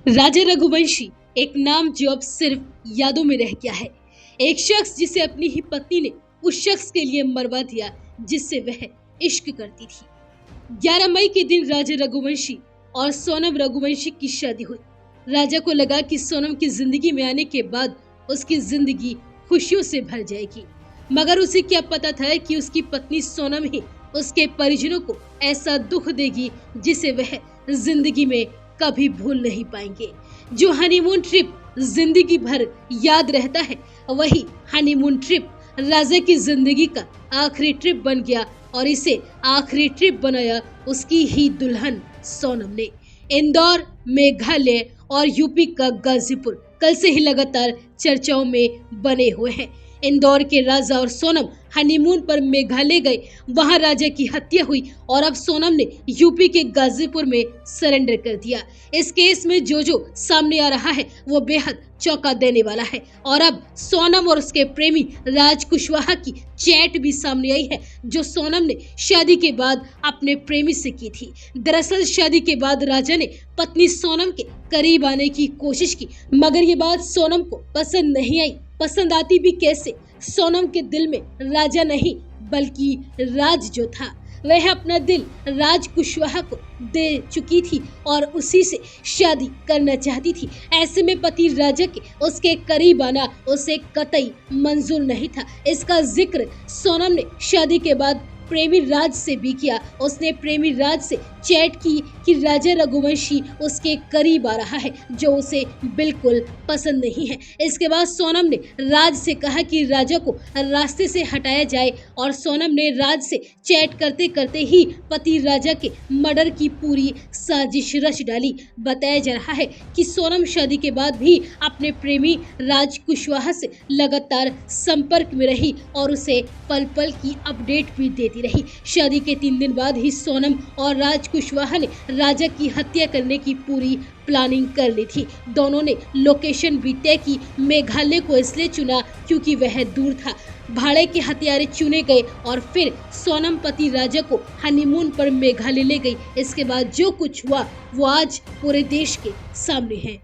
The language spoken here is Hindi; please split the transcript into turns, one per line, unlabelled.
राजा रघुवंशी एक नाम जो अब सिर्फ यादों में रह गया है। एक शख्स जिसे अपनी ही पत्नी ने उस शख्स के लिए मरवा दिया जिससे वह इश्क करती थी। 11 मई के दिन राजा रघुवंशी और सोनम रघुवंशी की शादी हुई। राजा को लगा कि सोनम की जिंदगी में आने के बाद उसकी जिंदगी खुशियों से भर जाएगी, मगर उसे क्या पता था कि उसकी पत्नी सोनम ही उसके परिजनों को ऐसा दुख देगी जिसे वह जिंदगी में कभी भूल नहीं पाएंगे। जो हनीमून ट्रिप जिंदगी भर याद रहता है, वही हनीमून ट्रिप राजा की जिंदगी का आखिरी ट्रिप बन गया और इसे आखिरी ट्रिप बनाया उसकी ही दुल्हन सोनम ने। इंदौर, मेघालय और यूपी का गाजीपुर कल से ही लगातार चर्चाओं में बने हुए हैं। इंदौर के राजा और सोनम हनीमून पर मेघालय गए, वहां राजा की हत्या हुई और अब सोनम ने यूपी के गाजीपुर में सरेंडर कर दिया। इस केस में जो सामने आ रहा है वो बेहद चौंका देने वाला है और अब सोनम और उसके प्रेमी राज कुशवाहा की चैट भी सामने आई है, जो सोनम ने शादी के बाद अपने प्रेमी से की थी। दरअसल शादी के बाद राजा ने पत्नी सोनम के करीब आने की कोशिश की, मगर ये बात सोनम को पसंद नहीं आई। पसंद आती भी कैसे? सोनम के दिल में राजा नहीं बल्कि राज जो था, वह अपना दिल राज कुशवाहा को दे चुकी थी और उसी से शादी करना चाहती थी। ऐसे में पति राजा के उसके करीब आना उसे कतई मंजूर नहीं था। इसका जिक्र सोनम ने शादी के बाद प्रेमी राज से भी किया। उसने प्रेमी राज से चैट की कि राजा रघुवंशी उसके करीब आ रहा है, जो उसे बिल्कुल पसंद नहीं है। इसके बाद सोनम ने राज से कहा कि राजा को रास्ते से हटाया जाए और सोनम ने राज से चैट करते करते ही पति राजा के मर्डर की पूरी साजिश रच डाली। बताया जा रहा है कि सोनम शादी के बाद भी अपने प्रेमी राज कुशवाहा से लगातार संपर्क में रही और उसे पल पल की अपडेट भी देती रही। शादी के 3 दिन बाद ही सोनम और राज कुशवाहा ने राजा की हत्या करने की पूरी प्लानिंग कर ली थी। दोनों ने लोकेशन भी तय की। मेघालय को इसलिए चुना क्योंकि वह दूर था। भाड़े के हथियारे चुने गए और फिर सोनम पति राजा को हनीमून पर मेघालय ले गई। इसके बाद जो कुछ हुआ वो आज पूरे देश के सामने है।